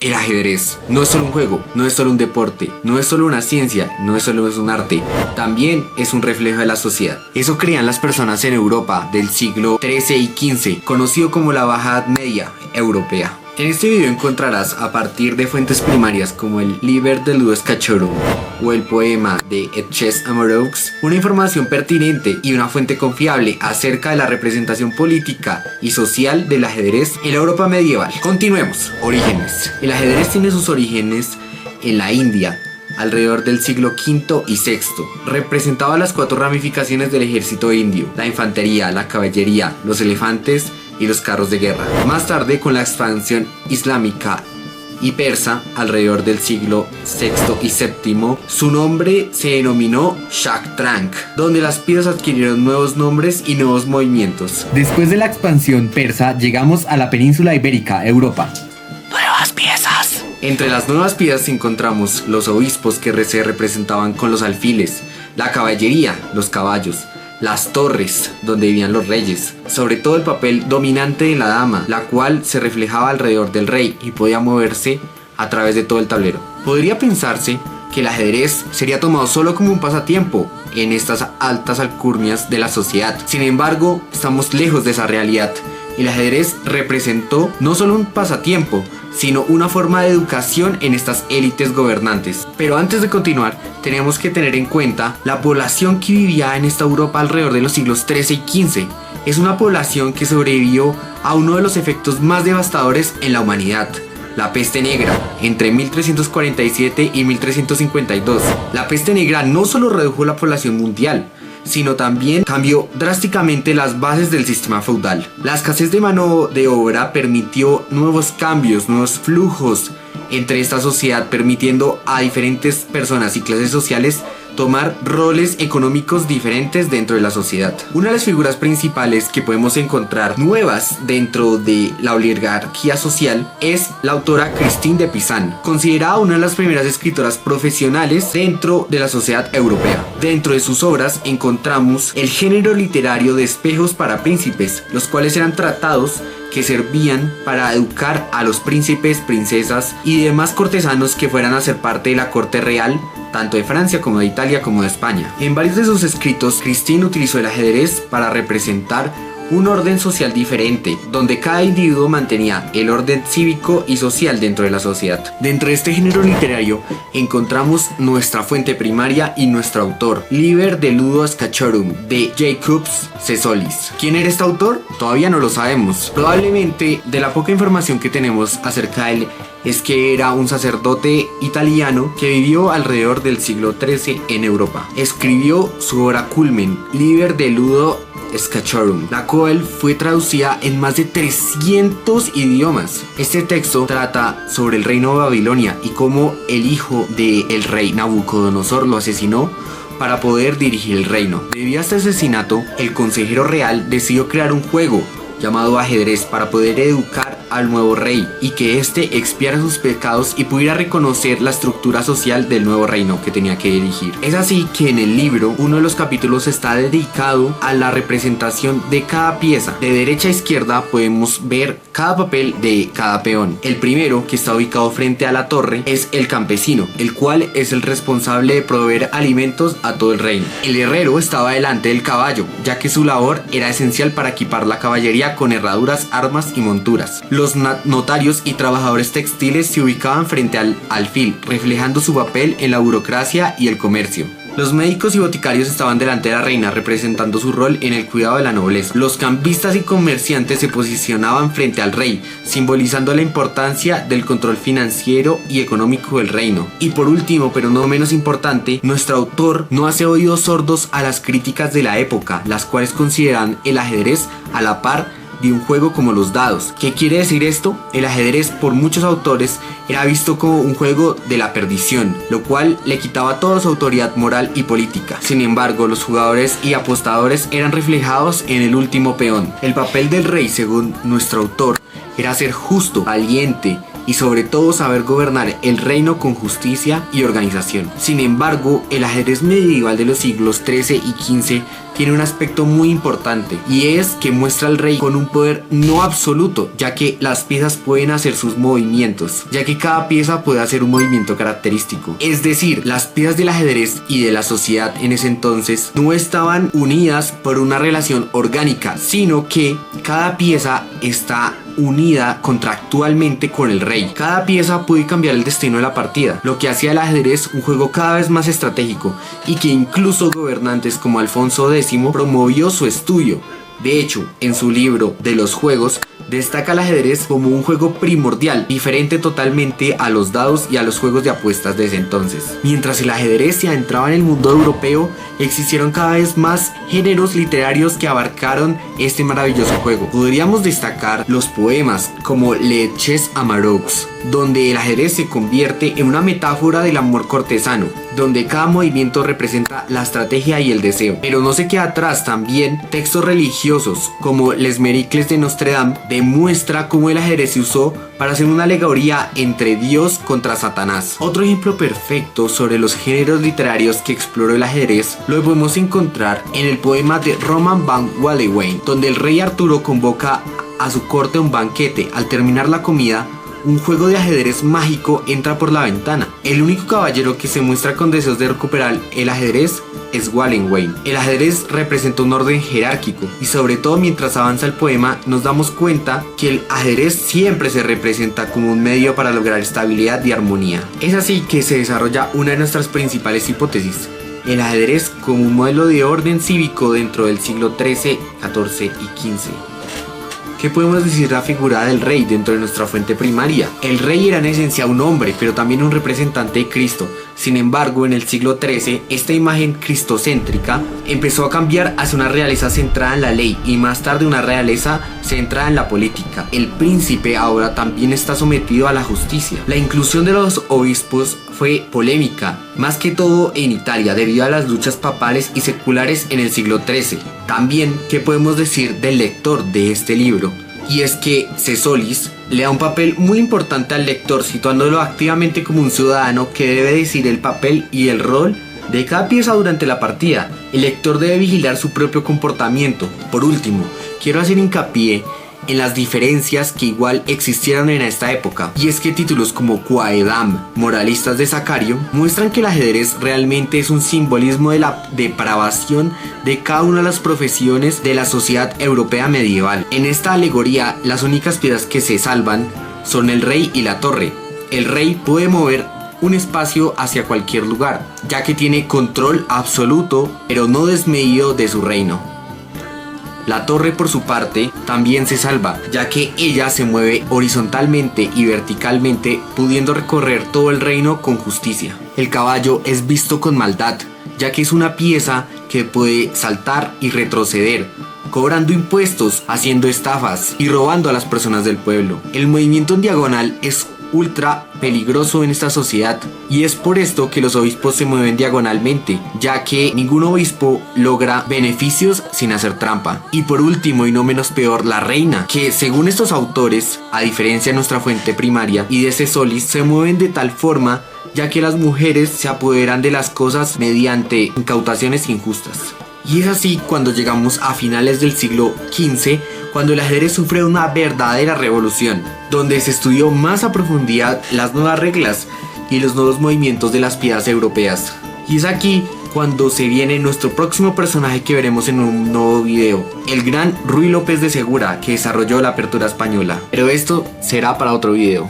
El ajedrez no es solo un juego, no es solo un deporte, no es solo una ciencia, no es solo un arte, también es un reflejo de la sociedad. Eso creían las personas en Europa del siglo XIII y XV, conocido como la Baja Edad Media Europea. En este video encontrarás, a partir de fuentes primarias como el Liber de Ludo Scacciorum o el poema de Etches Amoreux, una información pertinente y una fuente confiable acerca de la representación política y social del ajedrez en la Europa medieval. Continuemos. Orígenes. El ajedrez tiene sus orígenes en la India, alrededor del siglo V y VI. Representaba las 4 ramificaciones del ejército indio: la infantería, la caballería, los elefantes y los carros de guerra. Más tarde, con la expansión islámica y persa alrededor del siglo VI y VII, su nombre se denominó Shatranj, donde las piezas adquirieron nuevos nombres y nuevos movimientos. Después de la expansión persa, llegamos a la península ibérica, Europa. Nuevas piezas. Entre las nuevas piezas encontramos los obispos, que se representaban con los alfiles, la caballería, los caballos, las torres donde vivían los reyes, sobre todo el papel dominante de la dama, la cual se reflejaba alrededor del rey y podía moverse a través de todo el tablero. Podría pensarse que el ajedrez sería tomado solo como un pasatiempo en estas altas alcurnias de la sociedad. Sin embargo, estamos lejos de esa realidad. El ajedrez representó no solo un pasatiempo, sino una forma de educación en estas élites gobernantes. Pero antes de continuar, tenemos que tener en cuenta la población que vivía en esta Europa alrededor de los siglos XIII y XV. Es una población que sobrevivió a uno de los efectos más devastadores en la humanidad: la peste negra, entre 1347 y 1352. La peste negra no solo redujo la población mundial, sino también cambió drásticamente las bases del sistema feudal. La escasez de mano de obra permitió nuevos cambios, nuevos flujos entre esta sociedad, permitiendo a diferentes personas y clases sociales tomar roles económicos diferentes dentro de la sociedad. Una de las figuras principales que podemos encontrar nuevas dentro de la oligarquía social es la autora Christine de Pisan, considerada una de las primeras escritoras profesionales dentro de la sociedad europea. Dentro de sus obras encontramos el género literario de espejos para príncipes, los cuales eran tratados que servían para educar a los príncipes, princesas y demás cortesanos que fueran a ser parte de la corte real, tanto de Francia como de Italia como de España. En varios de sus escritos, Christine utilizó el ajedrez para representar un orden social diferente, donde cada individuo mantenía el orden cívico y social dentro de la sociedad. Dentro de este género literario encontramos nuestra fuente primaria y nuestro autor, Liber de Ludo Scacciorum, de Jacobs Cesolis. ¿Quién era este autor? Todavía no lo sabemos. Probablemente, de la poca información que tenemos acerca de él, es que era un sacerdote italiano que vivió alrededor del siglo XIII en Europa. Escribió su obra culmen, Liber de Ludo Scacciorum, la cual fue traducida en más de 300 idiomas. Este texto trata sobre el reino de Babilonia y cómo el hijo del rey Nabucodonosor lo asesinó para poder dirigir el reino. Debido a este asesinato, el consejero real decidió crear un juego llamado ajedrez para poder educar al nuevo rey y que éste expiara sus pecados y pudiera reconocer la estructura social del nuevo reino que tenía que dirigir. Es así que en el libro uno de los capítulos está dedicado a la representación de cada pieza. De derecha a izquierda podemos ver cada papel de cada peón. El primero, que está ubicado frente a la torre, es el campesino, el cual es el responsable de proveer alimentos a todo el reino. El herrero estaba delante del caballo, ya que su labor era esencial para equipar la caballería con herraduras, armas y monturas. Los notarios y trabajadores textiles se ubicaban frente al alfil, reflejando su papel en la burocracia y el comercio. Los médicos y boticarios estaban delante de la reina, representando su rol en el cuidado de la nobleza. Los cambistas y comerciantes se posicionaban frente al rey, simbolizando la importancia del control financiero y económico del reino. Y por último, pero no menos importante, nuestro autor no hace oídos sordos a las críticas de la época, las cuales consideran el ajedrez a la par de un juego como los dados. ¿Qué quiere decir esto? El ajedrez por muchos autores era visto como un juego de la perdición, lo cual le quitaba toda su autoridad moral y política. Sin embargo, los jugadores y apostadores eran reflejados en el último peón. El papel del rey, según nuestro autor, era ser justo, valiente y sobre todo saber gobernar el reino con justicia y organización. Sin embargo, el ajedrez medieval de los siglos XIII y XV tiene un aspecto muy importante, y es que muestra al rey con un poder no absoluto, ya que las piezas pueden hacer sus movimientos, ya que cada pieza puede hacer un movimiento característico. Es decir, las piezas del ajedrez y de la sociedad en ese entonces no estaban unidas por una relación orgánica, sino que cada pieza está unida contractualmente con el rey. Cada pieza puede cambiar el destino de la partida, lo que hacía el ajedrez un juego cada vez más estratégico, y que incluso gobernantes como Alfonso X promovió su estudio. De hecho, en su libro de los juegos, destaca el ajedrez como un juego primordial, diferente totalmente a los dados y a los juegos de apuestas de ese entonces. Mientras el ajedrez se adentraba en el mundo europeo, existieron cada vez más géneros literarios que abarcaron este maravilloso juego. Podríamos destacar los poemas como Le Chess Amarux, donde el ajedrez se convierte en una metáfora del amor cortesano, donde cada movimiento representa la estrategia y el deseo. Pero no se queda atrás también textos religiosos como Les Miracles de Notre Dame, demuestra cómo el ajedrez se usó para hacer una alegoría entre Dios contra Satanás. Otro ejemplo perfecto sobre los géneros literarios que exploró el ajedrez lo podemos encontrar en el poema de Roman van Wallenstein, donde el rey Arturo convoca a su corte a un banquete. Al terminar la comida, un juego de ajedrez mágico entra por la ventana. El único caballero que se muestra con deseos de recuperar el ajedrez es Wallenstein. El ajedrez representa un orden jerárquico, y sobre todo mientras avanza el poema nos damos cuenta que el ajedrez siempre se representa como un medio para lograr estabilidad y armonía. Es así que se desarrolla una de nuestras principales hipótesis: el ajedrez como un modelo de orden cívico dentro del siglo XIII, XIV y XV. ¿Qué podemos decir de la figura del rey dentro de nuestra fuente primaria? El rey era en esencia un hombre, pero también un representante de Cristo. Sin embargo, en el siglo XIII, esta imagen cristocéntrica empezó a cambiar hacia una realeza centrada en la ley, y más tarde una realeza centrada en la política. El príncipe ahora también está sometido a la justicia. La inclusión de los obispos fue polémica, más que todo en Italia, debido a las luchas papales y seculares en el siglo XIII. También, ¿qué podemos decir del lector de este libro? Y es que Cesolis le da un papel muy importante al lector, situándolo activamente como un ciudadano que debe decidir el papel y el rol de cada pieza durante la partida. El lector debe vigilar su propio comportamiento. Por último, quiero hacer hincapié en las diferencias que igual existieron en esta época, y es que títulos como Quaedam, Moralistas de Sacario, muestran que el ajedrez realmente es un simbolismo de la depravación de cada una de las profesiones de la sociedad europea medieval. En esta alegoría, las únicas piezas que se salvan son el rey y la torre. El rey puede mover un espacio hacia cualquier lugar, ya que tiene control absoluto pero no desmedido de su reino. La torre, por su parte, también se salva, ya que ella se mueve horizontalmente y verticalmente, pudiendo recorrer todo el reino con justicia. El caballo es visto con maldad, ya que es una pieza que puede saltar y retroceder, cobrando impuestos, haciendo estafas y robando a las personas del pueblo. El movimiento en diagonal es ultra peligroso en esta sociedad, y es por esto que los obispos se mueven diagonalmente, ya que ningún obispo logra beneficios sin hacer trampa. Y por último, y no menos peor, la reina, que según estos autores, a diferencia de nuestra fuente primaria y de Cesolis, se mueven de tal forma ya que las mujeres se apoderan de las cosas mediante incautaciones injustas. Y es así cuando llegamos a finales del siglo XV, cuando el ajedrez sufre una verdadera revolución, donde se estudió más a profundidad las nuevas reglas y los nuevos movimientos de las piezas europeas. Y es aquí cuando se viene nuestro próximo personaje que veremos en un nuevo video, el gran Ruy López de Segura, que desarrolló la apertura española. Pero esto será para otro video.